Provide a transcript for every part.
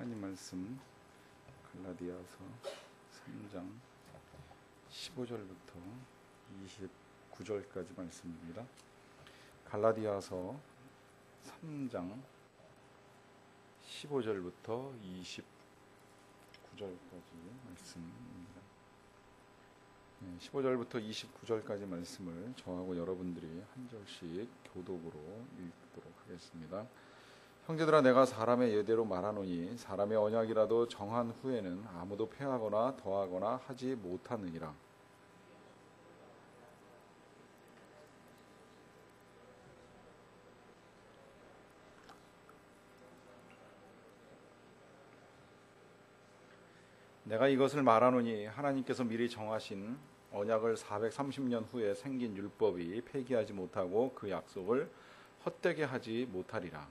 하나님 말씀 갈라디아서 3장 15절부터 29절까지 말씀입니다. 갈라디아서 3장 15절부터 29절까지 말씀입니다. 15절부터 29절까지 말씀을 저하고 여러분들이 한 절씩 교독으로 읽도록 하겠습니다. 형제들아, 내가 사람의 예대로 말하노니 사람의 언약이라도 정한 후에는 아무도 폐하거나 더하거나 하지 못하느니라. 내가 이것을 말하노니 하나님께서 미리 정하신 언약을 430년 후에 생긴 율법이 폐기하지 못하고 그 약속을 헛되게 하지 못하리라.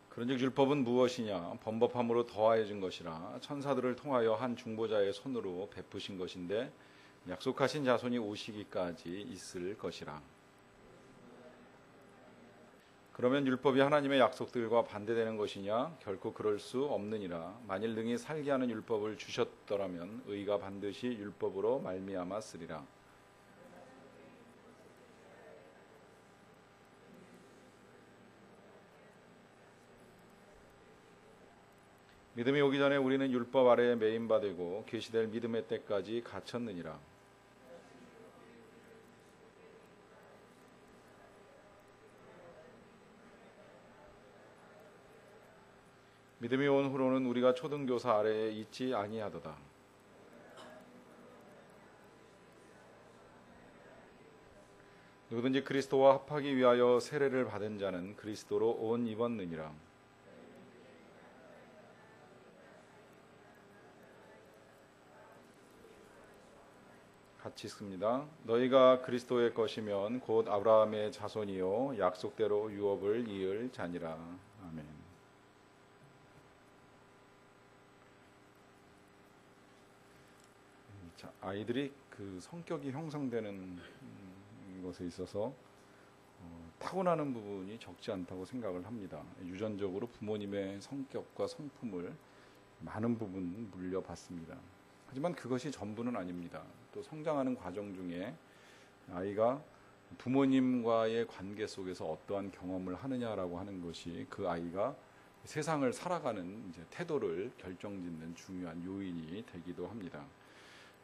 그런즉 율법은 무엇이냐? 범법함으로 더하여진 것이라. 천사들을 통하여 한 중보자의 손으로 베푸신 것인데 약속하신 자손이 오시기까지 있을 것이라. 그러면 율법이 하나님의 약속들과 반대되는 것이냐? 결코 그럴 수 없느니라. 만일 능히 살게 하는 율법을 주셨더라면 의가 반드시 율법으로 말미암아 쓰리라. 믿음이 오기 전에 우리는 율법 아래에 매인바 되고 계시될 믿음의 때까지 갇혔느니라. 믿음이 온 후로는 우리가 초등교사 아래에 있지 아니하도다. 누구든지 그리스도와 합하기 위하여 세례를 받은 자는 그리스도로 옷 입었느니라. 같이 읽습니다. 너희가 그리스도의 것이면 곧 아브라함의 자손이요 약속대로 유업을 이을 자니라. 아멘. 자, 아이들이 그 성격이 형성되는 것에 있어서 타고나는 부분이 적지 않다고 생각을 합니다. 유전적으로 부모님의 성격과 성품을 많은 부분 물려받습니다. 하지만 그것이 전부는 아닙니다. 또 성장하는 과정 중에 아이가 부모님과의 관계 속에서 어떠한 경험을 하느냐라고 하는 것이 그 아이가 세상을 살아가는 이제 태도를 결정짓는 중요한 요인이 되기도 합니다.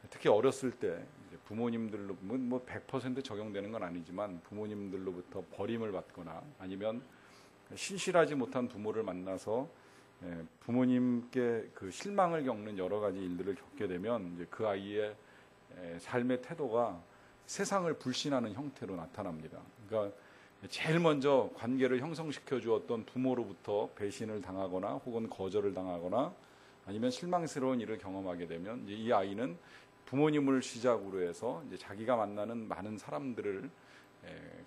특히 어렸을 때 이제 부모님들로 뭐 100% 적용되는 건 아니지만 부모님들로부터 버림을 받거나 아니면 신실하지 못한 부모를 만나서 부모님께 그 실망을 겪는 여러 가지 일들을 겪게 되면 이제 그 아이의 삶의 태도가 세상을 불신하는 형태로 나타납니다. 그러니까 제일 먼저 관계를 형성시켜 주었던 부모로부터 배신을 당하거나 혹은 거절을 당하거나 아니면 실망스러운 일을 경험하게 되면 이제 이 아이는 부모님을 시작으로 해서 이제 자기가 만나는 많은 사람들을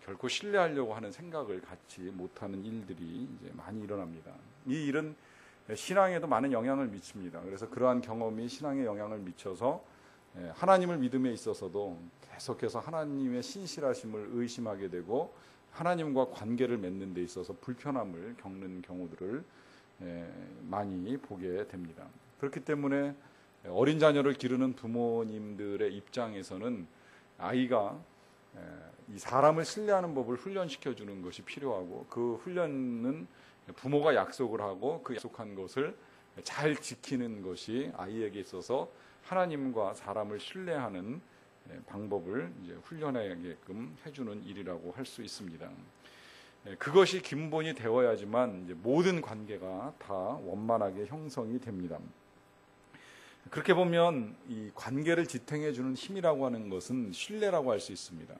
결코 신뢰하려고 하는 생각을 갖지 못하는 일들이 이제 많이 일어납니다. 이 일은 신앙에도 많은 영향을 미칩니다. 그래서 그러한 경험이 신앙에 영향을 미쳐서 하나님을 믿음에 있어서도 계속해서 하나님의 신실하심을 의심하게 되고 하나님과 관계를 맺는 데 있어서 불편함을 겪는 경우들을 많이 보게 됩니다. 그렇기 때문에 어린 자녀를 기르는 부모님들의 입장에서는 아이가 이 사람을 신뢰하는 법을 훈련시켜 주는 것이 필요하고 그 훈련은 부모가 약속을 하고 그 약속한 것을 잘 지키는 것이 아이에게 있어서 하나님과 사람을 신뢰하는 방법을 이제 훈련하게끔 해주는 일이라고 할 수 있습니다. 그것이 기본이 되어야지만 이제 모든 관계가 다 원만하게 형성이 됩니다. 그렇게 보면 이 관계를 지탱해 주는 힘이라고 하는 것은 신뢰라고 할 수 있습니다.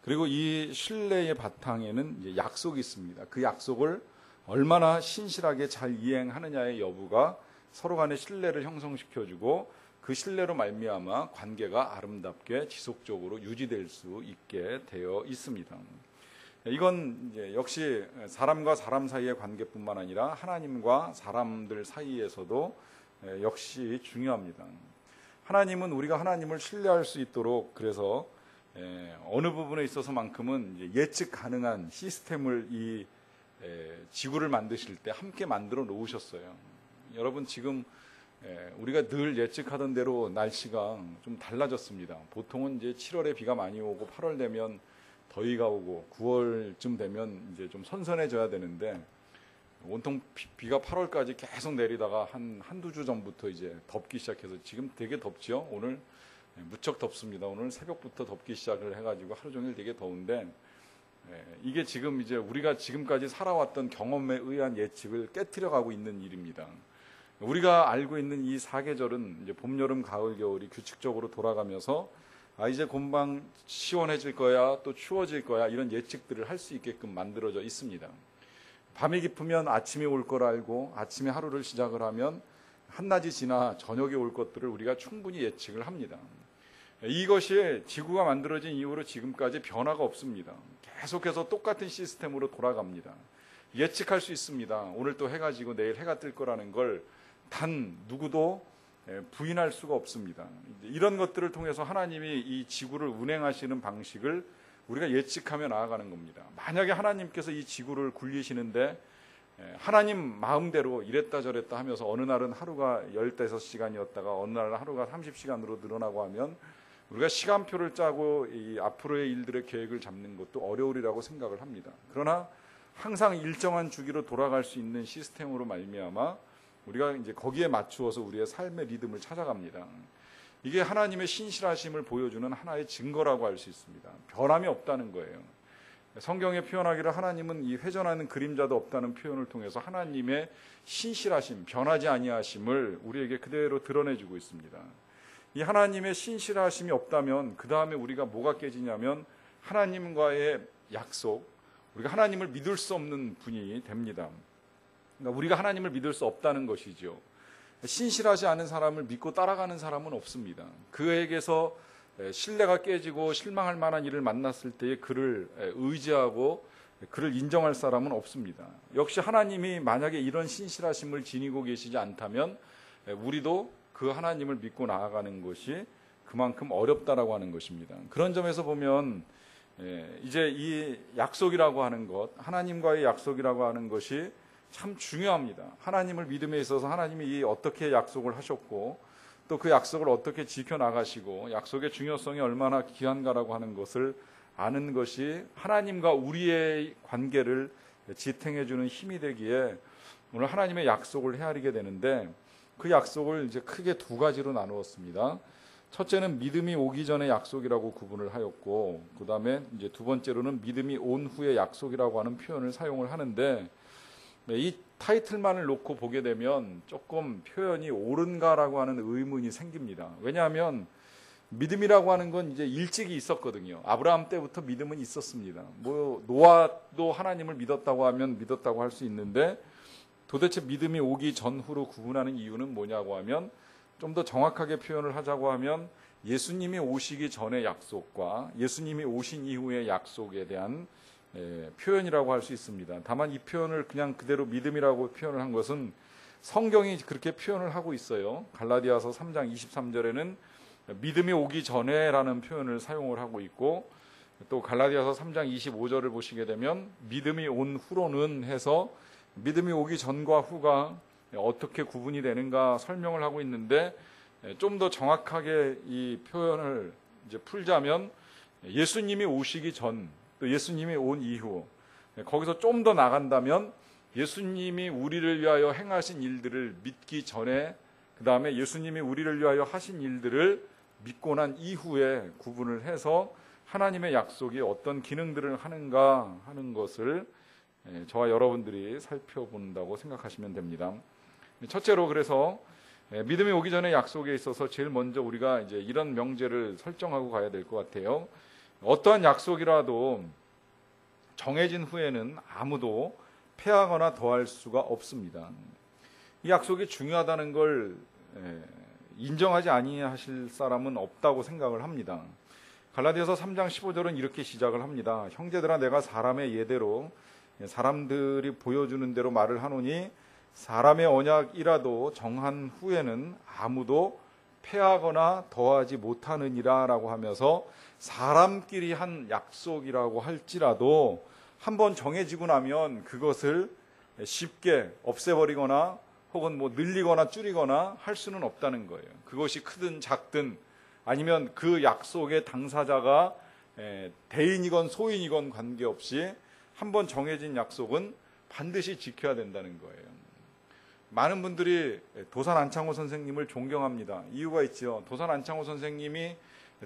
그리고 이 신뢰의 바탕에는 이제 약속이 있습니다. 그 약속을 얼마나 신실하게 잘 이행하느냐의 여부가 서로 간의 신뢰를 형성시켜주고 그 신뢰로 말미암아 관계가 아름답게 지속적으로 유지될 수 있게 되어 있습니다. 이건 이제 역시 사람과 사람 사이의 관계뿐만 아니라 하나님과 사람들 사이에서도 역시 중요합니다. 하나님은 우리가 하나님을 신뢰할 수 있도록 그래서 어느 부분에 있어서만큼은 이제 예측 가능한 시스템을 이 지구를 만드실 때 함께 만들어 놓으셨어요. 여러분 지금 우리가 늘 예측하던 대로 날씨가 좀 달라졌습니다. 보통은 이제 7월에 비가 많이 오고 8월 되면 더위가 오고 9월쯤 되면 이제 좀 선선해져야 되는데 온통 비가 8월까지 계속 내리다가 한두 주 전부터 이제 덥기 시작해서 지금 되게 덥지요. 오늘 무척 덥습니다. 오늘 새벽부터 덥기 시작을 해가지고 하루 종일 되게 더운데 이게 지금 이제 우리가 지금까지 살아왔던 경험에 의한 예측을 깨트려가고 있는 일입니다. 우리가 알고 있는 이 사계절은 이제 봄, 여름, 가을, 겨울이 규칙적으로 돌아가면서 이제 금방 시원해질 거야, 또 추워질 거야 이런 예측들을 할 수 있게끔 만들어져 있습니다. 밤이 깊으면 아침이 올 걸 알고 아침에 하루를 시작을 하면 한낮이 지나 저녁이 올 것들을 우리가 충분히 예측을 합니다. 이것이 지구가 만들어진 이후로 지금까지 변화가 없습니다. 계속해서 똑같은 시스템으로 돌아갑니다. 예측할 수 있습니다. 오늘 또 해가 지고 내일 해가 뜰 거라는 걸 단 누구도 부인할 수가 없습니다. 이런 것들을 통해서 하나님이 이 지구를 운행하시는 방식을 우리가 예측하며 나아가는 겁니다. 만약에 하나님께서 이 지구를 굴리시는데 하나님 마음대로 이랬다 저랬다 하면서 어느 날은 하루가 15시간이었다가 어느 날은 하루가 30시간으로 늘어나고 하면 우리가 시간표를 짜고 이 앞으로의 일들의 계획을 잡는 것도 어려우리라고 생각을 합니다. 그러나 항상 일정한 주기로 돌아갈 수 있는 시스템으로 말미암아 우리가 이제 거기에 맞추어서 우리의 삶의 리듬을 찾아갑니다. 이게 하나님의 신실하심을 보여주는 하나의 증거라고 할 수 있습니다. 변함이 없다는 거예요. 성경에 표현하기를 하나님은 이 회전하는 그림자도 없다는 표현을 통해서 하나님의 신실하심, 변하지 아니하심을 우리에게 그대로 드러내주고 있습니다. 이 하나님의 신실하심이 없다면 그 다음에 우리가 뭐가 깨지냐면 하나님과의 약속, 우리가 하나님을 믿을 수 없는 분이 됩니다. 그러니까 우리가 하나님을 믿을 수 없다는 것이죠. 신실하지 않은 사람을 믿고 따라가는 사람은 없습니다. 그에게서 신뢰가 깨지고 실망할 만한 일을 만났을 때에 그를 의지하고 그를 인정할 사람은 없습니다. 역시 하나님이 만약에 이런 신실하심을 지니고 계시지 않다면 우리도 그 하나님을 믿고 나아가는 것이 그만큼 어렵다라고 하는 것입니다. 그런 점에서 보면 이제 이 약속이라고 하는 것, 하나님과의 약속이라고 하는 것이 참 중요합니다. 하나님을 믿음에 있어서 하나님이 어떻게 약속을 하셨고 또 그 약속을 어떻게 지켜나가시고 약속의 중요성이 얼마나 귀한가라고 하는 것을 아는 것이 하나님과 우리의 관계를 지탱해주는 힘이 되기에 오늘 하나님의 약속을 헤아리게 되는데 그 약속을 이제 크게 두 가지로 나누었습니다. 첫째는 믿음이 오기 전의 약속이라고 구분을 하였고 그 다음에 이제 두 번째로는 믿음이 온 후의 약속이라고 하는 표현을 사용을 하는데 이 타이틀만을 놓고 보게 되면 조금 표현이 옳은가라고 하는 의문이 생깁니다. 왜냐하면 믿음이라고 하는 건 이제 일찍이 있었거든요. 아브라함 때부터 믿음은 있었습니다. 노아도 하나님을 믿었다고 하면 믿었다고 할 수 있는데 도대체 믿음이 오기 전후로 구분하는 이유는 뭐냐고 하면 좀 더 정확하게 표현을 하자고 하면 예수님이 오시기 전의 약속과 예수님이 오신 이후의 약속에 대한 표현이라고 할 수 있습니다. 다만 이 표현을 그냥 그대로 믿음이라고 표현을 한 것은 성경이 그렇게 표현을 하고 있어요. 갈라디아서 3장 23절에는 믿음이 오기 전에라는 표현을 사용을 하고 있고 또 갈라디아서 3장 25절을 보시게 되면 믿음이 온 후로는 해서 믿음이 오기 전과 후가 어떻게 구분이 되는가 설명을 하고 있는데 좀 더 정확하게 이 표현을 이제 풀자면 예수님이 오시기 전 또 예수님이 온 이후 거기서 좀 더 나간다면 예수님이 우리를 위하여 행하신 일들을 믿기 전에 그 다음에 예수님이 우리를 위하여 하신 일들을 믿고 난 이후에 구분을 해서 하나님의 약속이 어떤 기능들을 하는가 하는 것을 저와 여러분들이 살펴본다고 생각하시면 됩니다. 첫째로 그래서 믿음이 오기 전에 약속에 있어서 제일 먼저 우리가 이제 이런 명제를 설정하고 가야 될 것 같아요. 어떠한 약속이라도 정해진 후에는 아무도 폐하거나 더할 수가 없습니다. 이 약속이 중요하다는 걸 인정하지 아니하실 사람은 없다고 생각을 합니다. 갈라디아서 3장 15절은 이렇게 시작을 합니다. 형제들아 내가 사람의 예대로 사람들이 보여주는 대로 말을 하노니 사람의 언약이라도 정한 후에는 아무도 패하거나 더하지 못하느니라 라고 하면서 사람끼리 한 약속이라고 할지라도 한번 정해지고 나면 그것을 쉽게 없애버리거나 혹은 뭐 늘리거나 줄이거나 할 수는 없다는 거예요. 그것이 크든 작든 아니면 그 약속의 당사자가 대인이건 소인이건 관계없이 한번 정해진 약속은 반드시 지켜야 된다는 거예요. 많은 분들이 도산 안창호 선생님을 존경합니다. 이유가 있죠. 도산 안창호 선생님이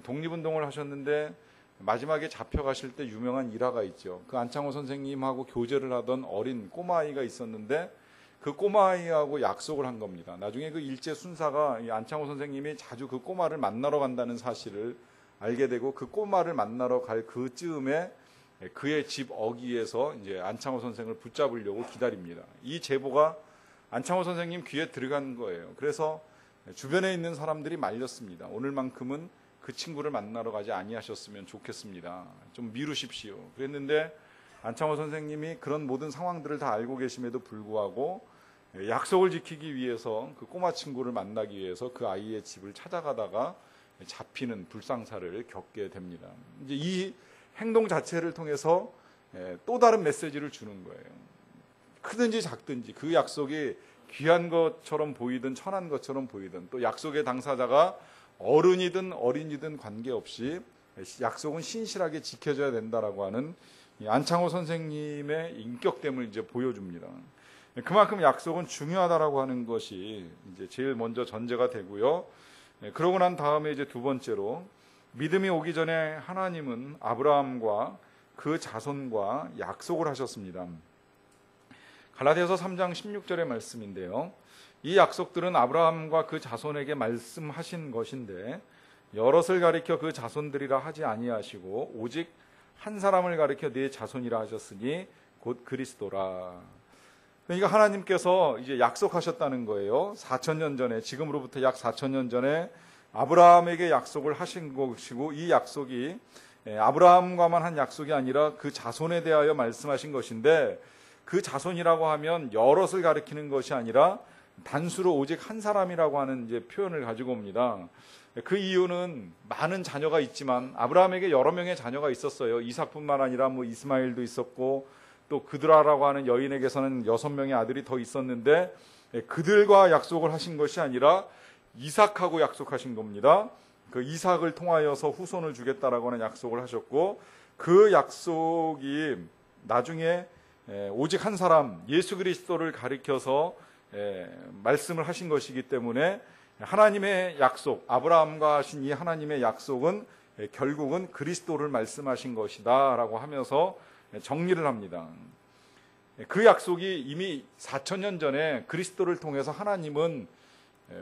독립운동을 하셨는데 마지막에 잡혀가실 때 유명한 일화가 있죠. 그 안창호 선생님하고 교제를 하던 어린 꼬마아이가 있었는데 그 꼬마아이하고 약속을 한 겁니다. 나중에 그 일제 순사가 이 안창호 선생님이 자주 그 꼬마를 만나러 간다는 사실을 알게 되고 그 꼬마를 만나러 갈 그쯤에 그의 집 어귀에서 이제 안창호 선생을 붙잡으려고 기다립니다. 이 제보가 안창호 선생님 귀에 들어간 거예요. 그래서 주변에 있는 사람들이 말렸습니다. 오늘만큼은 그 친구를 만나러 가지 아니하셨으면 좋겠습니다. 좀 미루십시오. 그랬는데 안창호 선생님이 그런 모든 상황들을 다 알고 계심에도 불구하고 약속을 지키기 위해서 그 꼬마 친구를 만나기 위해서 그 아이의 집을 찾아가다가 잡히는 불상사를 겪게 됩니다. 이제 이 행동 자체를 통해서 또 다른 메시지를 주는 거예요. 크든지 작든지 그 약속이 귀한 것처럼 보이든 천한 것처럼 보이든 또 약속의 당사자가 어른이든 어린이든 관계없이 약속은 신실하게 지켜져야 된다라고 하는 안창호 선생님의 인격됨을 이제 보여줍니다. 그만큼 약속은 중요하다라고 하는 것이 이제 제일 먼저 전제가 되고요. 그러고 난 다음에 이제 두 번째로 믿음이 오기 전에 하나님은 아브라함과 그 자손과 약속을 하셨습니다. 갈라디아서 3장 16절의 말씀인데요. 이 약속들은 아브라함과 그 자손에게 말씀하신 것인데 여럿을 가리켜 그 자손들이라 하지 아니하시고 오직 한 사람을 가리켜 네 자손이라 하셨으니 곧 그리스도라. 그러니까 하나님께서 이제 약속하셨다는 거예요. 4,000년 전에, 지금으로부터 약 4,000년 전에 아브라함에게 약속을 하신 것이고 이 약속이 아브라함과만 한 약속이 아니라 그 자손에 대하여 말씀하신 것인데 그 자손이라고 하면 여럿을 가리키는 것이 아니라 단수로 오직 한 사람이라고 하는 이제 표현을 가지고 옵니다. 그 이유는 많은 자녀가 있지만 아브라함에게 여러 명의 자녀가 있었어요. 이삭뿐만 아니라 뭐 이스마엘도 있었고 또 그드라라고 하는 여인에게서는 6명의 아들이 더 있었는데 그들과 약속을 하신 것이 아니라 이삭하고 약속하신 겁니다. 그 이삭을 통하여서 후손을 주겠다라고 하는 약속을 하셨고 그 약속이 나중에 오직 한 사람 예수 그리스도를 가리켜서 말씀을 하신 것이기 때문에 하나님의 약속, 아브라함과 하신 이 하나님의 약속은 결국은 그리스도를 말씀하신 것이다 라고 하면서 정리를 합니다. 그 약속이 이미 4,000년 전에 그리스도를 통해서 하나님은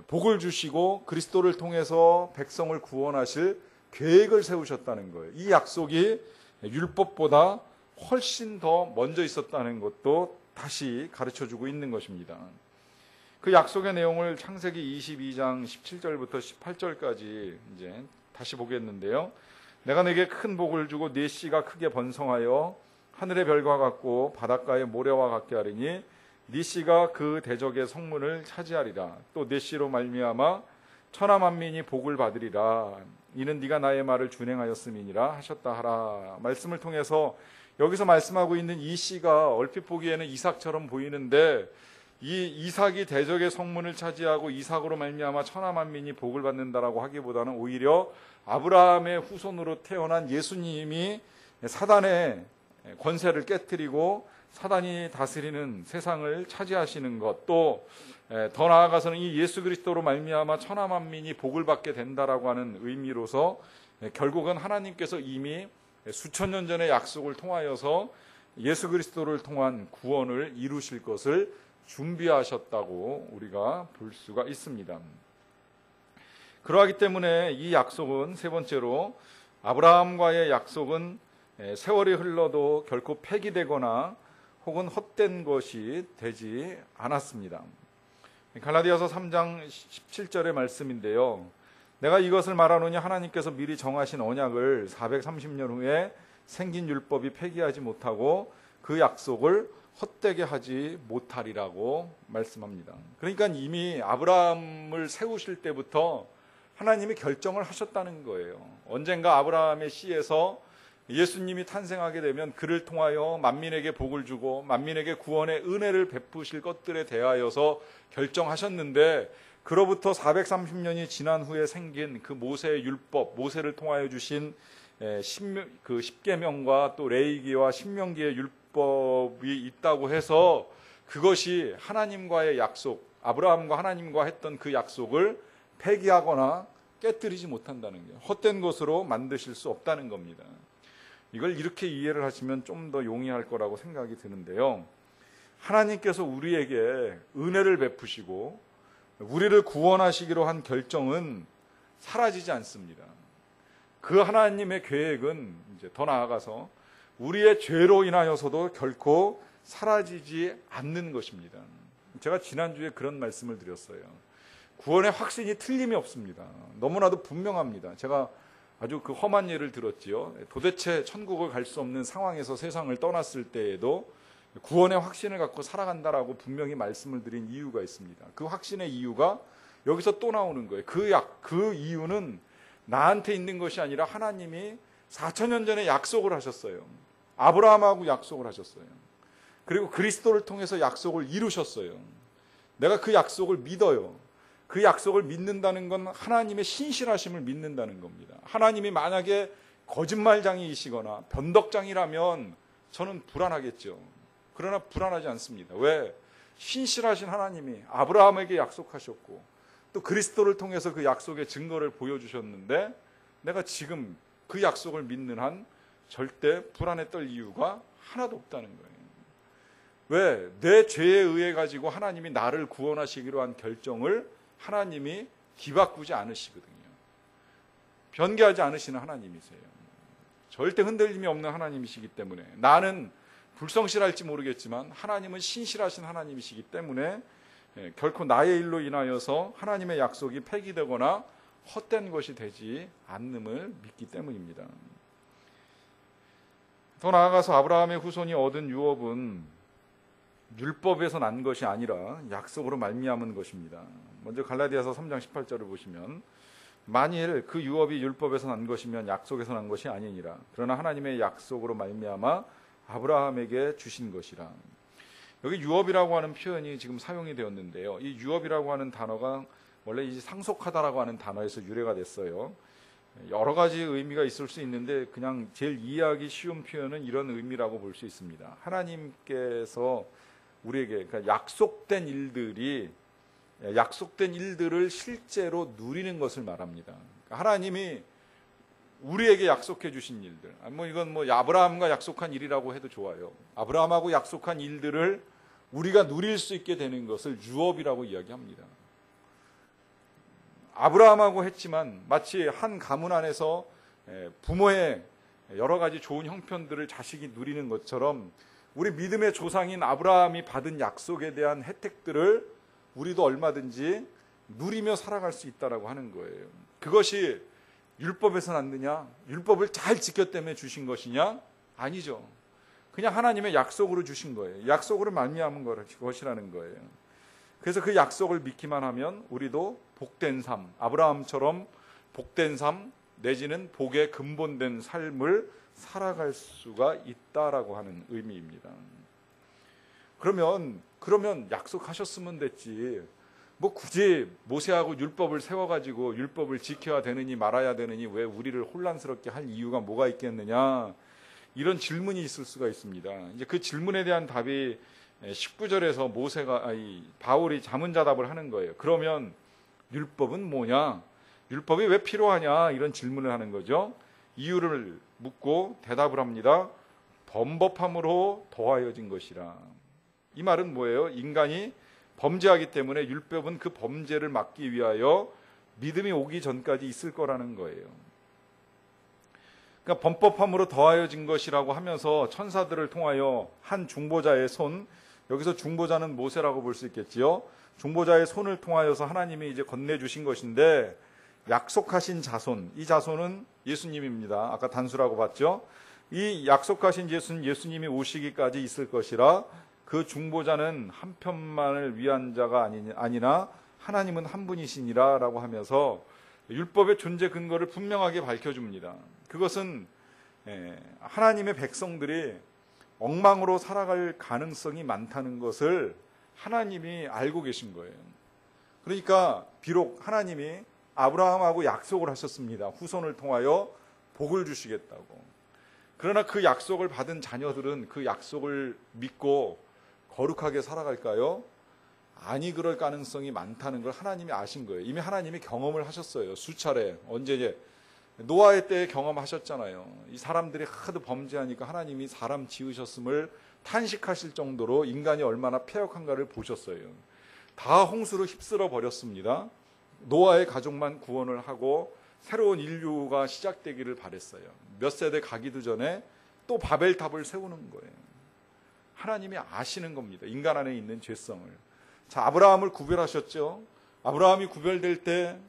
복을 주시고 그리스도를 통해서 백성을 구원하실 계획을 세우셨다는 거예요. 이 약속이 율법보다 훨씬 더 먼저 있었다는 것도 다시 가르쳐주고 있는 것입니다. 그 약속의 내용을 창세기 22장 17절부터 18절까지 이제 다시 보겠는데요. 내가 내게 큰 복을 주고 네 씨가 크게 번성하여 하늘의 별과 같고 바닷가의 모래와 같게 하리니 네 씨가 그 대적의 성문을 차지하리라. 또 네 씨로 말미암아 천하 만민이 복을 받으리라. 이는 네가 나의 말을 준행하였음이니라 하셨다 하라. 말씀을 통해서 여기서 말씀하고 있는 이 씨가 얼핏 보기에는 이삭처럼 보이는데 이 이삭이 대적의 성문을 차지하고 이삭으로 말미암아 천하 만민이 복을 받는다라고 하기보다는 오히려 아브라함의 후손으로 태어난 예수님이 사단의 권세를 깨뜨리고 사단이 다스리는 세상을 차지하시는 것, 또 더 나아가서는 이 예수 그리스도로 말미암아 천하 만민이 복을 받게 된다라고 하는 의미로서 결국은 하나님께서 이미 수천 년 전의 약속을 통하여서 예수 그리스도를 통한 구원을 이루실 것을 준비하셨다고 우리가 볼 수가 있습니다. 그러하기 때문에 이 약속은 세 번째로 아브라함과의 약속은 세월이 흘러도 결코 폐기되거나 혹은 헛된 것이 되지 않았습니다. 갈라디아서 3장 17절의 말씀인데요. 내가 이것을 말하노니 하나님께서 미리 정하신 언약을 430년 후에 생긴 율법이 폐기하지 못하고 그 약속을 헛되게 하지 못하리라고 말씀합니다. 그러니까 이미 아브라함을 세우실 때부터 하나님이 결정을 하셨다는 거예요. 언젠가 아브라함의 씨에서 예수님이 탄생하게 되면 그를 통하여 만민에게 복을 주고 만민에게 구원의 은혜를 베푸실 것들에 대하여서 결정하셨는데, 그로부터 430년이 지난 후에 생긴 그 모세의 율법, 모세를 통하여 주신 그 십계명과 또 레위기와 신명기의 율법이 있다고 해서 그것이 하나님과의 약속, 아브라함과 하나님과 했던 그 약속을 폐기하거나 깨뜨리지 못한다는 게, 헛된 것으로 만드실 수 없다는 겁니다. 이걸 이렇게 이해를 하시면 좀 더 용이할 거라고 생각이 드는데요. 하나님께서 우리에게 은혜를 베푸시고 우리를 구원하시기로 한 결정은 사라지지 않습니다. 그 하나님의 계획은 이제 더 나아가서 우리의 죄로 인하여서도 결코 사라지지 않는 것입니다. 제가 지난주에 그런 말씀을 드렸어요. 구원의 확신이 틀림이 없습니다. 너무나도 분명합니다. 제가 아주 그 험한 예를 들었지요. 도대체 천국을 갈 수 없는 상황에서 세상을 떠났을 때에도 구원의 확신을 갖고 살아간다라고 분명히 말씀을 드린 이유가 있습니다. 그 확신의 이유가 여기서 또 나오는 거예요. 그 이유는 나한테 있는 것이 아니라 하나님이 4,000년 전에 약속을 하셨어요. 아브라함하고 약속을 하셨어요. 그리고 그리스도를 통해서 약속을 이루셨어요. 내가 그 약속을 믿어요. 그 약속을 믿는다는 건 하나님의 신실하심을 믿는다는 겁니다. 하나님이 만약에 거짓말장이시거나 변덕장이라면 저는 불안하겠죠. 그러나 불안하지 않습니다. 왜? 신실하신 하나님이 아브라함에게 약속하셨고 또 그리스도를 통해서 그 약속의 증거를 보여주셨는데, 내가 지금 그 약속을 믿는 한 절대 불안에 떨 이유가 하나도 없다는 거예요. 왜? 내 죄에 의해 가지고 하나님이 나를 구원하시기로 한 결정을 하나님이 뒤바꾸지 않으시거든요. 변개하지 않으시는 하나님이세요. 절대 흔들림이 없는 하나님이시기 때문에, 나는 불성실할지 모르겠지만 하나님은 신실하신 하나님이시기 때문에 결코 나의 일로 인하여서 하나님의 약속이 폐기되거나 헛된 것이 되지 않음을 믿기 때문입니다. 더 나아가서 아브라함의 후손이 얻은 유업은 율법에서 난 것이 아니라 약속으로 말미암은 것입니다. 먼저 갈라디아서 3장 18절을 보시면, 만일 그 유업이 율법에서 난 것이면 약속에서 난 것이 아니니라. 그러나 하나님의 약속으로 말미암아 아브라함에게 주신 것이라. 여기 유업이라고 하는 표현이 지금 사용이 되었는데요. 이 유업이라고 하는 단어가 원래 이 상속하다라고 하는 단어에서 유래가 됐어요. 여러 가지 의미가 있을 수 있는데 그냥 제일 이해하기 쉬운 표현은 이런 의미라고 볼 수 있습니다. 하나님께서 우리에게, 그러니까 약속된 일들을 실제로 누리는 것을 말합니다. 그러니까 하나님이 우리에게 약속해 주신 일들, 이건 아브라함과 약속한 일이라고 해도 좋아요. 아브라함하고 약속한 일들을 우리가 누릴 수 있게 되는 것을 유업이라고 이야기합니다. 아브라함하고 했지만 마치 한 가문 안에서 부모의 여러 가지 좋은 형편들을 자식이 누리는 것처럼 우리 믿음의 조상인 아브라함이 받은 약속에 대한 혜택들을 우리도 얼마든지 누리며 살아갈 수 있다라고 하는 거예요. 그것이 율법에서 났느냐? 율법을 잘 지켰기 때문에 주신 것이냐? 아니죠. 그냥 하나님의 약속으로 주신 거예요. 약속으로 말미암은 것이라는 거예요. 그래서 그 약속을 믿기만 하면 우리도 복된 삶, 아브라함처럼 복된 삶 내지는 복의 근본된 삶을 살아갈 수가 있다라고 하는 의미입니다. 그러면 약속하셨으면 됐지. 굳이 모세하고 율법을 세워가지고 율법을 지켜야 되느니 말아야 되느니 왜 우리를 혼란스럽게 할 이유가 뭐가 있겠느냐, 이런 질문이 있을 수가 있습니다. 이제 그 질문에 대한 답이 19절에서 바울이 자문자답을 하는 거예요. 그러면 율법은 뭐냐? 율법이 왜 필요하냐? 이런 질문을 하는 거죠. 이유를 묻고 대답을 합니다. 범법함으로 더하여진 것이라. 이 말은 뭐예요? 인간이 범죄하기 때문에 율법은 그 범죄를 막기 위하여 믿음이 오기 전까지 있을 거라는 거예요. 그러니까 범법함으로 더하여진 것이라고 하면서 천사들을 통하여 한 중보자의 손, 여기서 중보자는 모세라고 볼 수 있겠지요. 중보자의 손을 통하여서 하나님이 이제 건네주신 것인데, 약속하신 자손, 이 자손은 예수님입니다. 아까 단수라고 봤죠. 이 약속하신 예수님이 오시기까지 있을 것이라, 그 중보자는 한 편만을 위한 자가 아니나 하나님은 한 분이시니라 라고 하면서 율법의 존재 근거를 분명하게 밝혀줍니다. 그것은 하나님의 백성들이 엉망으로 살아갈 가능성이 많다는 것을 하나님이 알고 계신 거예요. 그러니까 비록 하나님이 아브라함하고 약속을 하셨습니다. 후손을 통하여 복을 주시겠다고. 그러나 그 약속을 받은 자녀들은 그 약속을 믿고 거룩하게 살아갈까요? 아니, 그럴 가능성이 많다는 걸 하나님이 아신 거예요. 이미 하나님이 경험을 하셨어요. 수차례. 언제? 노아의 때에 경험하셨잖아요. 이 사람들이 하도 범죄하니까 하나님이 사람 지으셨음을 탄식하실 정도로 인간이 얼마나 패역한가를 보셨어요. 다 홍수로 휩쓸어 버렸습니다. 노아의 가족만 구원을 하고 새로운 인류가 시작되기를 바랬어요. 몇 세대 가기도 전에 또 바벨탑을 세우는 거예요. 하나님이 아시는 겁니다. 인간 안에 있는 죄성을. 자, 아브라함을 구별하셨죠. 아브라함이 구별될 때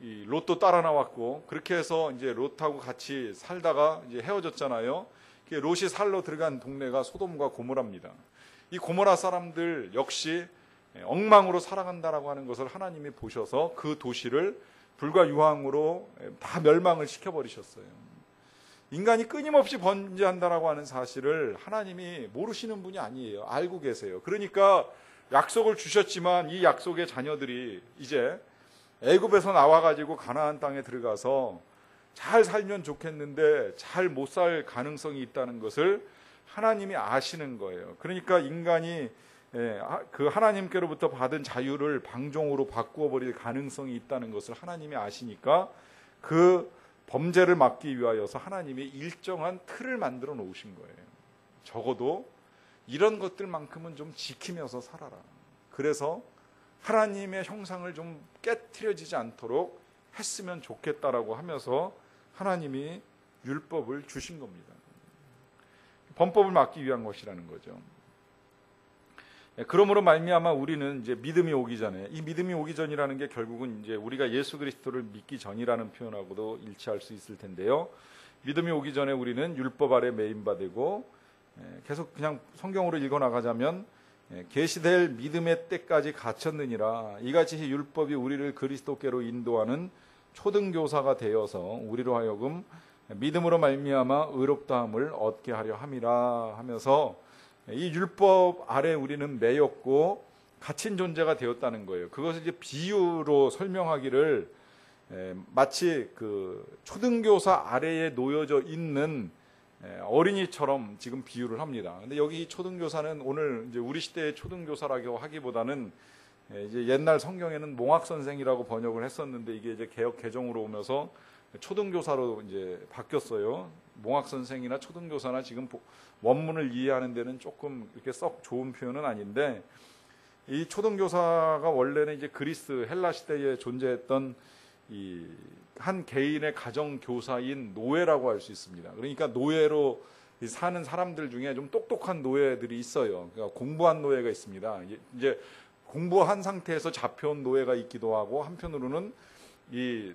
이 롯도 따라 나왔고, 그렇게 해서 이제 롯하고 같이 살다가 이제 헤어졌잖아요. 롯이 살러 들어간 동네가 소돔과 고모라입니다. 이 고모라 사람들 역시 엉망으로 살아간다라고 하는 것을 하나님이 보셔서 그 도시를 불과 유황으로 다 멸망을 시켜버리셨어요. 인간이 끊임없이 범죄한다라고 하는 사실을 하나님이 모르시는 분이 아니에요. 알고 계세요. 그러니까 약속을 주셨지만 이 약속의 자녀들이 이제 애굽에서 나와가지고 가나안 땅에 들어가서 잘 살면 좋겠는데 잘 못 살 가능성이 있다는 것을 하나님이 아시는 거예요. 그러니까 인간이 그 하나님께로부터 받은 자유를 방종으로 바꾸어 버릴 가능성이 있다는 것을 하나님이 아시니까 그 범죄를 막기 위하여서 하나님이 일정한 틀을 만들어 놓으신 거예요. 적어도 이런 것들만큼은 좀 지키면서 살아라. 그래서 하나님의 형상을 좀 깨트려지지 않도록 했으면 좋겠다라고 하면서 하나님이 율법을 주신 겁니다. 범법을 막기 위한 것이라는 거죠. 그러므로 말미암아 우리는 이제 믿음이 오기 전에, 이 믿음이 오기 전이라는 게 결국은 이제 우리가 예수 그리스도를 믿기 전이라는 표현하고도 일치할 수 있을 텐데요. 믿음이 오기 전에 우리는 율법 아래 매인바 되고, 계속 그냥 성경으로 읽어 나가자면 계시될 믿음의 때까지 갇혔느니라. 이같이 율법이 우리를 그리스도께로 인도하는 초등교사가 되어서 우리로 하여금 믿음으로 말미암아 의롭다함을 얻게 하려 함이라 하면서 이 율법 아래 우리는 매였고 갇힌 존재가 되었다는 거예요. 그것을 이제 비유로 설명하기를 마치 그 초등교사 아래에 놓여져 있는 어린이처럼 지금 비유를 합니다. 근데 여기 초등교사는 오늘 이제 우리 시대의 초등교사라고 하기보다는 이제 옛날 성경에는 몽학 선생이라고 번역을 했었는데 이게 이제 개역 개정으로 오면서 초등교사로 이제 바뀌었어요. 몽학 선생이나 초등교사나 지금 원문을 이해하는 데는 조금 이렇게 썩 좋은 표현은 아닌데, 이 초등교사가 원래는 이제 그리스 헬라 시대에 존재했던 이 한 개인의 가정 교사인 노예라고 할 수 있습니다. 그러니까 노예로 사는 사람들 중에 좀 똑똑한 노예들이 있어요. 그러니까 공부한 노예가 있습니다. 이제 공부한 상태에서 잡혀온 노예가 있기도 하고, 한편으로는 이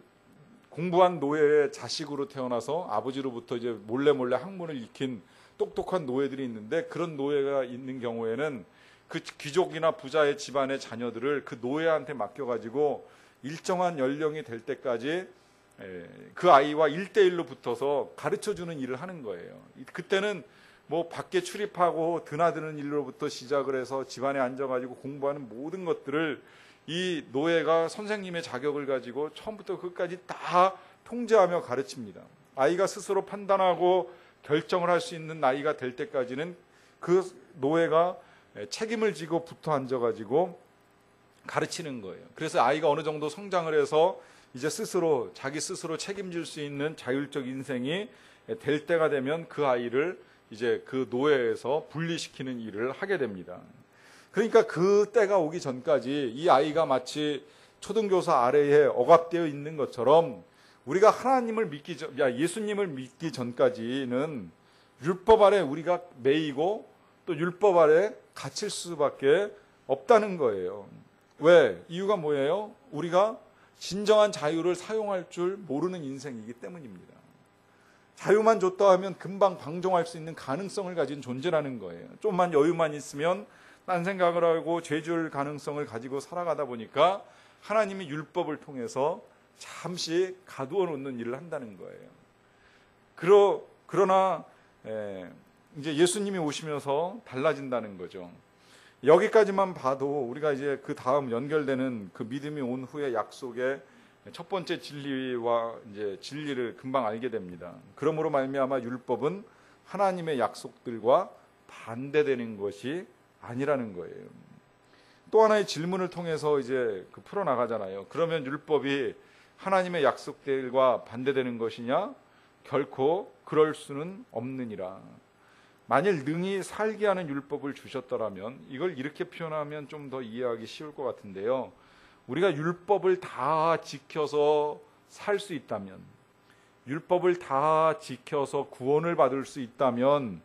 공부한 노예의 자식으로 태어나서 아버지로부터 이제 몰래 학문을 익힌 똑똑한 노예들이 있는데, 그런 노예가 있는 경우에는 그 귀족이나 부자의 집안의 자녀들을 그 노예한테 맡겨가지고 일정한 연령이 될 때까지 그 아이와 1대1로 붙어서 가르쳐주는 일을 하는 거예요. 그때는 뭐 밖에 출입하고 드나드는 일로부터 시작을 해서 집안에 앉아가지고 공부하는 모든 것들을 이 노예가 선생님의 자격을 가지고 처음부터 끝까지 다 통제하며 가르칩니다. 아이가 스스로 판단하고 결정을 할 수 있는 나이가 될 때까지는 그 노예가 책임을 지고 붙어 앉아가지고 가르치는 거예요. 그래서 아이가 어느 정도 성장을 해서 이제 자기 스스로 책임질 수 있는 자율적 인생이 될 때가 되면 그 아이를 이제 그 노예에서 분리시키는 일을 하게 됩니다. 그러니까 그 때가 오기 전까지 이 아이가 마치 초등교사 아래에 억압되어 있는 것처럼 우리가 하나님을 예수님을 믿기 전까지는 율법 아래 우리가 매이고 또 율법 아래 갇힐 수밖에 없다는 거예요. 왜? 이유가 뭐예요? 우리가 진정한 자유를 사용할 줄 모르는 인생이기 때문입니다. 자유만 줬다 하면 금방 방종할 수 있는 가능성을 가진 존재라는 거예요. 좀만 여유만 있으면 딴 생각을 하고 죄질 가능성을 가지고 살아가다 보니까 하나님이 율법을 통해서 잠시 가두어 놓는 일을 한다는 거예요. 그러나 이제 예수님이 오시면서 달라진다는 거죠. 여기까지만 봐도 우리가 이제 그 다음 연결되는 그 믿음이 온 후의 약속의 첫 번째 진리와 이제 진리를 금방 알게 됩니다. 그러므로 말미암아 율법은 하나님의 약속들과 반대되는 것이 아니라는 거예요. 또 하나의 질문을 통해서 이제 풀어 나가잖아요. 그러면 율법이 하나님의 약속들과 반대되는 것이냐? 결코 그럴 수는 없느니라. 만일 능히 살게 하는 율법을 주셨더라면, 이걸 이렇게 표현하면 좀 더 이해하기 쉬울 것 같은데요. 우리가 율법을 다 지켜서 살 수 있다면, 율법을 다 지켜서 구원을 받을 수 있다면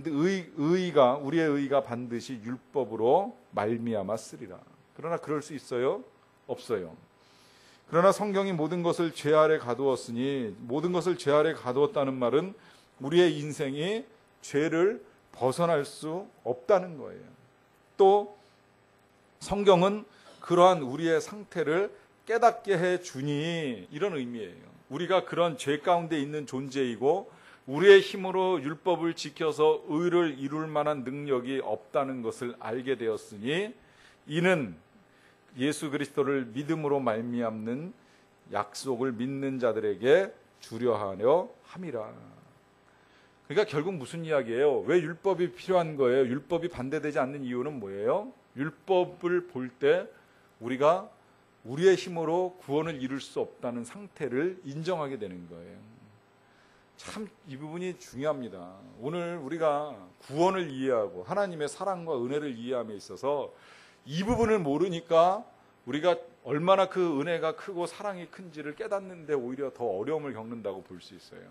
우리의 의가 반드시 율법으로 말미암아 쓰리라. 그러나 그럴 수 있어요? 없어요. 그러나 성경이 모든 것을 죄 아래 가두었으니, 모든 것을 죄 아래 가두었다는 말은 우리의 인생이 죄를 벗어날 수 없다는 거예요. 또 성경은 그러한 우리의 상태를 깨닫게 해 주니, 이런 의미예요. 우리가 그런 죄 가운데 있는 존재이고 우리의 힘으로 율법을 지켜서 의를 이룰 만한 능력이 없다는 것을 알게 되었으니, 이는 예수 그리스도를 믿음으로 말미암는 약속을 믿는 자들에게 주려 하려 함이라. 그러니까 결국 무슨 이야기예요? 왜 율법이 필요한 거예요? 율법이 반대되지 않는 이유는 뭐예요? 율법을 볼 때 우리가 우리의 힘으로 구원을 이룰 수 없다는 상태를 인정하게 되는 거예요. 참 이 부분이 중요합니다. 오늘 우리가 구원을 이해하고 하나님의 사랑과 은혜를 이해함에 있어서 이 부분을 모르니까 우리가 얼마나 그 은혜가 크고 사랑이 큰지를 깨닫는데 오히려 더 어려움을 겪는다고 볼 수 있어요.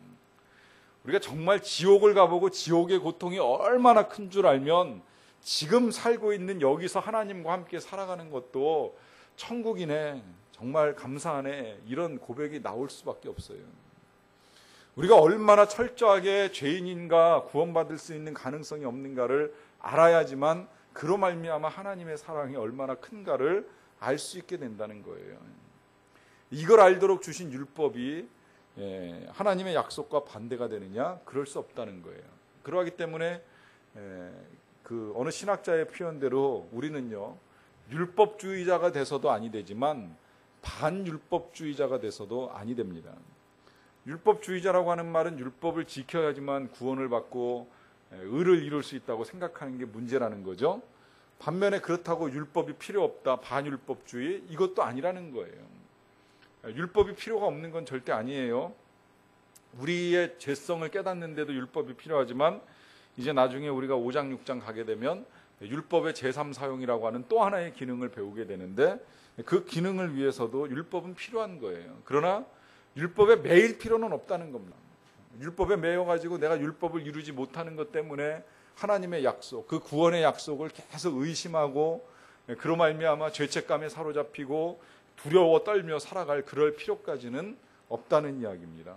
우리가 정말 지옥을 가보고 지옥의 고통이 얼마나 큰 줄 알면 지금 살고 있는 여기서 하나님과 함께 살아가는 것도 천국이네, 정말 감사하네, 이런 고백이 나올 수밖에 없어요. 우리가 얼마나 철저하게 죄인인가, 구원받을 수 있는 가능성이 없는가를 알아야지만 그로 말미암아 하나님의 사랑이 얼마나 큰가를 알 수 있게 된다는 거예요. 이걸 알도록 주신 율법이 하나님의 약속과 반대가 되느냐? 그럴 수 없다는 거예요. 그러하기 때문에 그 어느 신학자의 표현대로 우리는요, 율법주의자가 돼서도 아니 되지만 반율법주의자가 돼서도 아니 됩니다. 율법주의자라고 하는 말은 율법을 지켜야지만 구원을 받고 의를 이룰 수 있다고 생각하는 게 문제라는 거죠. 반면에 그렇다고 율법이 필요 없다, 반율법주의, 이것도 아니라는 거예요. 율법이 필요가 없는 건 절대 아니에요. 우리의 죄성을 깨닫는데도 율법이 필요하지만 이제 나중에 우리가 5장 6장 가게 되면 율법의 제3 사용이라고 하는 또 하나의 기능을 배우게 되는데, 그 기능을 위해서도 율법은 필요한 거예요. 그러나 율법에 매일 필요는 없다는 겁니다. 율법에 매여가지고 내가 율법을 이루지 못하는 것 때문에 하나님의 약속, 그 구원의 약속을 계속 의심하고 그로 말미암아 죄책감에 사로잡히고 두려워 떨며 살아갈 그럴 필요까지는 없다는 이야기입니다.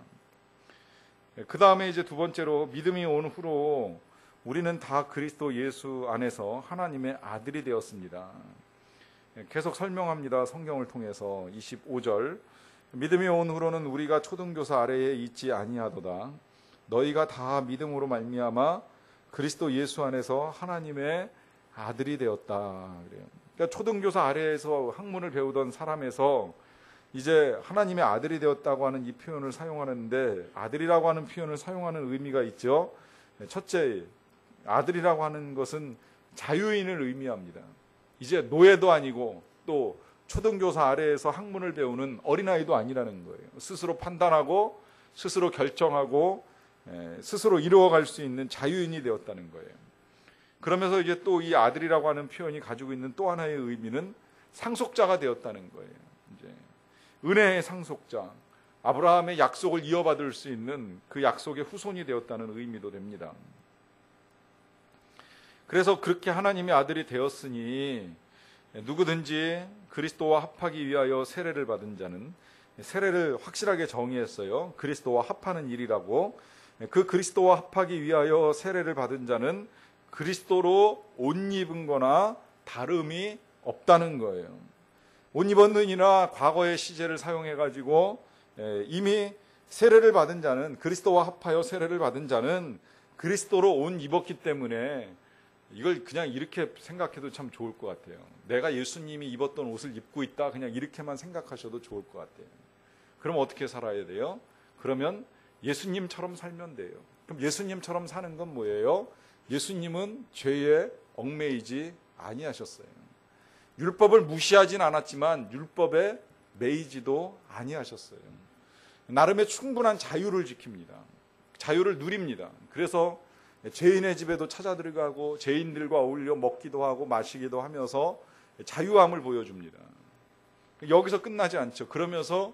그 다음에 이제 두 번째로, 믿음이 온 후로 우리는 다 그리스도 예수 안에서 하나님의 아들이 되었습니다. 계속 설명합니다. 성경을 통해서 25절, 믿음이 온 후로는 우리가 초등교사 아래에 있지 아니하도다. 너희가 다 믿음으로 말미암아 그리스도 예수 안에서 하나님의 아들이 되었다. 그래요. 그러니까 초등교사 아래에서 학문을 배우던 사람에서 이제 하나님의 아들이 되었다고 하는 이 표현을 사용하는데, 아들이라고 하는 표현을 사용하는 의미가 있죠. 첫째, 아들이라고 하는 것은 자유인을 의미합니다. 이제 노예도 아니고 또 초등교사 아래에서 학문을 배우는 어린아이도 아니라는 거예요. 스스로 판단하고 스스로 결정하고 스스로 이루어갈 수 있는 자유인이 되었다는 거예요. 그러면서 이제 또 이 아들이라고 하는 표현이 가지고 있는 또 하나의 의미는 상속자가 되었다는 거예요. 이제 은혜의 상속자, 아브라함의 약속을 이어받을 수 있는 그 약속의 후손이 되었다는 의미도 됩니다. 그래서 그렇게 하나님의 아들이 되었으니 누구든지 그리스도와 합하기 위하여 세례를 받은 자는, 세례를 확실하게 정의했어요. 그리스도와 합하는 일이라고. 그 그리스도와 합하기 위하여 세례를 받은 자는 그리스도로 옷 입은 거나 다름이 없다는 거예요. 옷 입었느니나 과거의 시제를 사용해가지고 이미 세례를 받은 자는, 그리스도와 합하여 세례를 받은 자는 그리스도로 옷 입었기 때문에, 이걸 그냥 이렇게 생각해도 참 좋을 것 같아요. 내가 예수님이 입었던 옷을 입고 있다, 그냥 이렇게만 생각하셔도 좋을 것 같아요. 그럼 어떻게 살아야 돼요? 그러면 예수님처럼 살면 돼요. 그럼 예수님처럼 사는 건 뭐예요? 예수님은 죄에 얽매이지 아니하셨어요. 율법을 무시하진 않았지만 율법에 매이지도 아니하셨어요. 나름의 충분한 자유를 지킵니다. 자유를 누립니다. 그래서 죄인의 집에도 찾아 들어가고 죄인들과 어울려 먹기도 하고 마시기도 하면서 자유함을 보여줍니다. 여기서 끝나지 않죠. 그러면서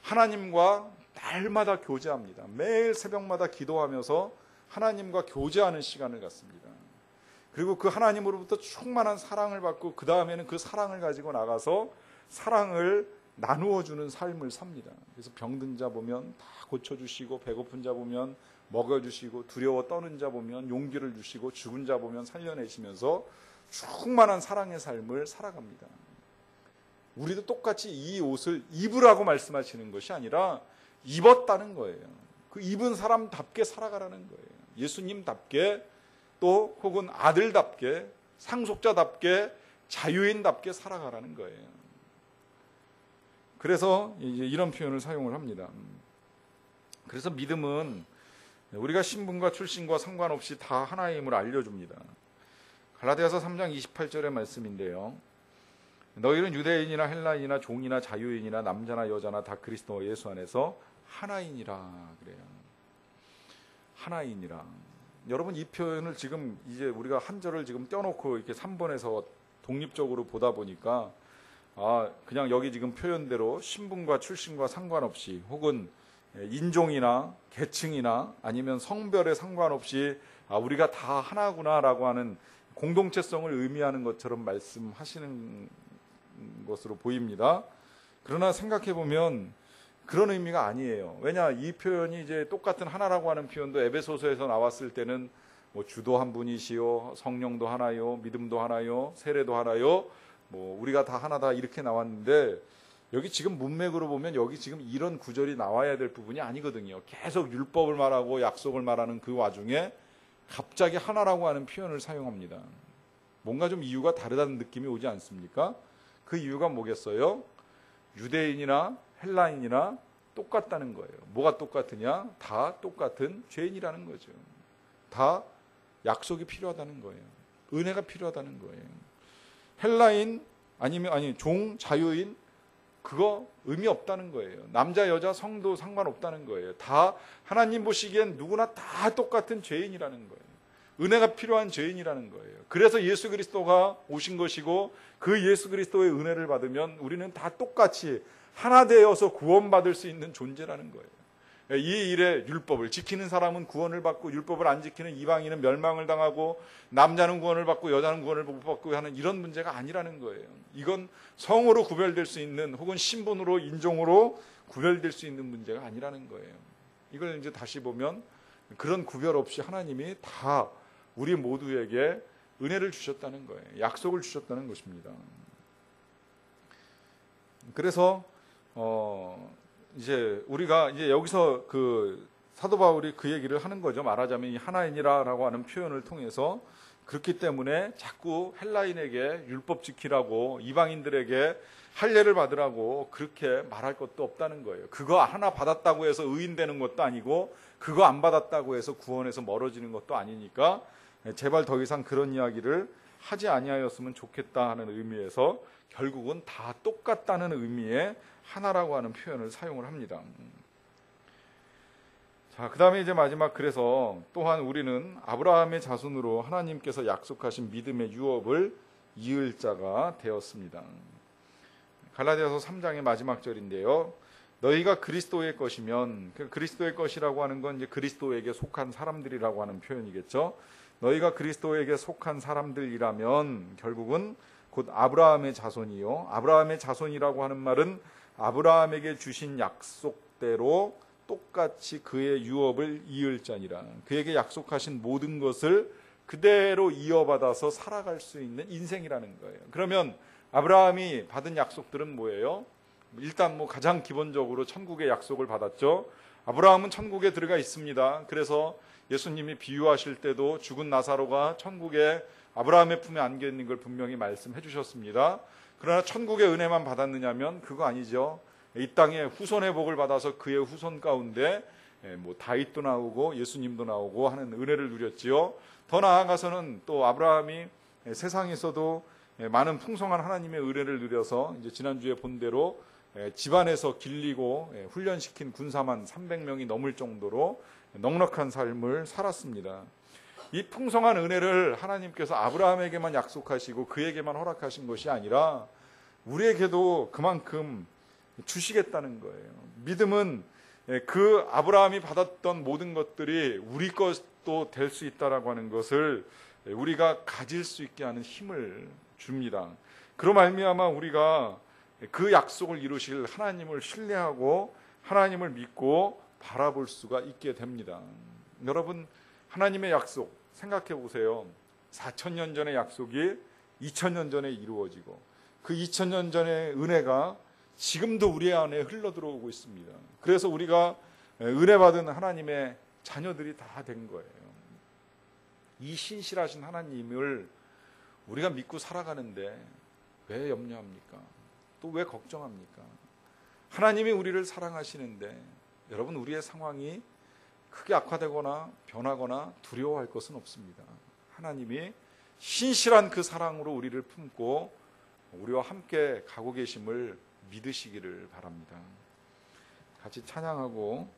하나님과 날마다 교제합니다. 매일 새벽마다 기도하면서 하나님과 교제하는 시간을 갖습니다. 그리고 그 하나님으로부터 충만한 사랑을 받고 그 다음에는 그 사랑을 가지고 나가서 사랑을 나누어주는 삶을 삽니다. 그래서 병든 자 보면 다 고쳐주시고, 배고픈 자 보면 먹여주시고, 두려워 떠는 자 보면 용기를 주시고, 죽은 자 보면 살려내시면서 충만한 사랑의 삶을 살아갑니다. 우리도 똑같이 이 옷을 입으라고 말씀하시는 것이 아니라 입었다는 거예요. 그 입은 사람답게 살아가라는 거예요. 예수님답게, 또 혹은 아들답게, 상속자답게, 자유인답게 살아가라는 거예요. 그래서 이제 이런 표현을 사용을 합니다. 그래서 믿음은 우리가 신분과 출신과 상관없이 다 하나임을 알려줍니다. 갈라디아서 3장 28절의 말씀인데요. 너희는 유대인이나 헬라인이나 종이나 자유인이나 남자나 여자나 다 그리스도 예수 안에서 하나이니라 그래요. 하나이니라. 여러분, 이 표현을 지금 이제 우리가 한 절을 지금 떼어놓고 이렇게 3번에서 독립적으로 보다 보니까 그냥 여기 지금 표현대로 신분과 출신과 상관없이, 혹은 인종이나 계층이나 아니면 성별에 상관없이 우리가 다 하나구나라고 하는 공동체성을 의미하는 것처럼 말씀하시는 것으로 보입니다. 그러나 생각해 보면 그런 의미가 아니에요. 왜냐, 이 표현이 이제 똑같은 하나라고 하는 표현도 에베소서에서 나왔을 때는 뭐 주도 한 분이시요, 성령도 하나요, 믿음도 하나요, 세례도 하나요, 뭐 우리가 다 하나다 이렇게 나왔는데, 여기 지금 문맥으로 보면 여기 지금 이런 구절이 나와야 될 부분이 아니거든요. 계속 율법을 말하고 약속을 말하는 그 와중에 갑자기 하나라고 하는 표현을 사용합니다. 뭔가 좀 이유가 다르다는 느낌이 오지 않습니까? 그 이유가 뭐겠어요? 유대인이나 헬라인이나 똑같다는 거예요. 뭐가 똑같으냐? 다 똑같은 죄인이라는 거죠. 다 약속이 필요하다는 거예요. 은혜가 필요하다는 거예요. 헬라인 아니 종, 자유인, 그거 의미 없다는 거예요. 남자, 여자, 성도 상관없다는 거예요. 다 하나님 보시기엔 누구나 다 똑같은 죄인이라는 거예요. 은혜가 필요한 죄인이라는 거예요. 그래서 예수 그리스도가 오신 것이고, 그 예수 그리스도의 은혜를 받으면 우리는 다 똑같이 하나 되어서 구원받을 수 있는 존재라는 거예요. 이 일에 율법을 지키는 사람은 구원을 받고, 율법을 안 지키는 이방인은 멸망을 당하고, 남자는 구원을 받고 여자는 구원을 못 받고 하는 이런 문제가 아니라는 거예요. 이건 성으로 구별될 수 있는, 혹은 신분으로, 인종으로 구별될 수 있는 문제가 아니라는 거예요. 이걸 이제 다시 보면 그런 구별 없이 하나님이 다 우리 모두에게 은혜를 주셨다는 거예요. 약속을 주셨다는 것입니다. 그래서 이제 우리가 이제 여기서 그 사도 바울이 그 얘기를 하는 거죠. 말하자면 이 하나인이라고 하는 표현을 통해서, 그렇기 때문에 자꾸 헬라인에게 율법 지키라고, 이방인들에게 할례를 받으라고 그렇게 말할 것도 없다는 거예요. 그거 하나 받았다고 해서 의인되는 것도 아니고, 그거 안 받았다고 해서 구원에서 멀어지는 것도 아니니까 제발 더 이상 그런 이야기를 하지 아니하였으면 좋겠다 하는 의미에서 결국은 다 똑같다는 의미의 하나라고 하는 표현을 사용을 합니다. 자, 그 다음에 이제 마지막, 그래서 또한 우리는 아브라함의 자손으로 하나님께서 약속하신 믿음의 유업을 이을 자가 되었습니다. 갈라디아서 3장의 마지막 절인데요. 너희가 그리스도의 것이면, 그리스도의 것이라고 하는 건 이제 그리스도에게 속한 사람들이라고 하는 표현이겠죠. 너희가 그리스도에게 속한 사람들이라면 결국은 곧 아브라함의 자손이요. 아브라함의 자손이라고 하는 말은 아브라함에게 주신 약속대로 똑같이 그의 유업을 이을 자니라. 그에게 약속하신 모든 것을 그대로 이어받아서 살아갈 수 있는 인생이라는 거예요. 그러면 아브라함이 받은 약속들은 뭐예요? 일단 가장 기본적으로 천국의 약속을 받았죠. 아브라함은 천국에 들어가 있습니다. 그래서 예수님이 비유하실 때도 죽은 나사로가 천국에 아브라함의 품에 안겨 있는 걸 분명히 말씀해 주셨습니다. 그러나 천국의 은혜만 받았느냐면 그거 아니죠. 이 땅에 후손의 복을 받아서 그의 후손 가운데 다윗도 나오고 예수님도 나오고 하는 은혜를 누렸지요. 더 나아가서는 또 아브라함이 세상에서도 많은 풍성한 하나님의 은혜를 누려서 이제 지난주에 본 대로 집안에서 길리고 훈련시킨 군사만 300명이 넘을 정도로 넉넉한 삶을 살았습니다. 이 풍성한 은혜를 하나님께서 아브라함에게만 약속하시고 그에게만 허락하신 것이 아니라 우리에게도 그만큼 주시겠다는 거예요. 믿음은 그 아브라함이 받았던 모든 것들이 우리 것도 될 수 있다라고 하는 것을 우리가 가질 수 있게 하는 힘을 줍니다. 그로 말미암아 우리가 그 약속을 이루실 하나님을 신뢰하고 하나님을 믿고 바라볼 수가 있게 됩니다. 여러분, 하나님의 약속 생각해 보세요. 4,000년 전의 약속이 2,000년 전에 이루어지고 그 2,000년 전의 은혜가 지금도 우리 안에 흘러들어오고 있습니다. 그래서 우리가 은혜 받은 하나님의 자녀들이 다 된 거예요. 이 신실하신 하나님을 우리가 믿고 살아가는데 왜 염려합니까? 또 왜 걱정합니까? 하나님이 우리를 사랑하시는데 여러분, 우리의 상황이 크게 악화되거나 변하거나 두려워할 것은 없습니다. 하나님이 신실한 그 사랑으로 우리를 품고 우리와 함께 가고 계심을 믿으시기를 바랍니다. 같이 찬양하고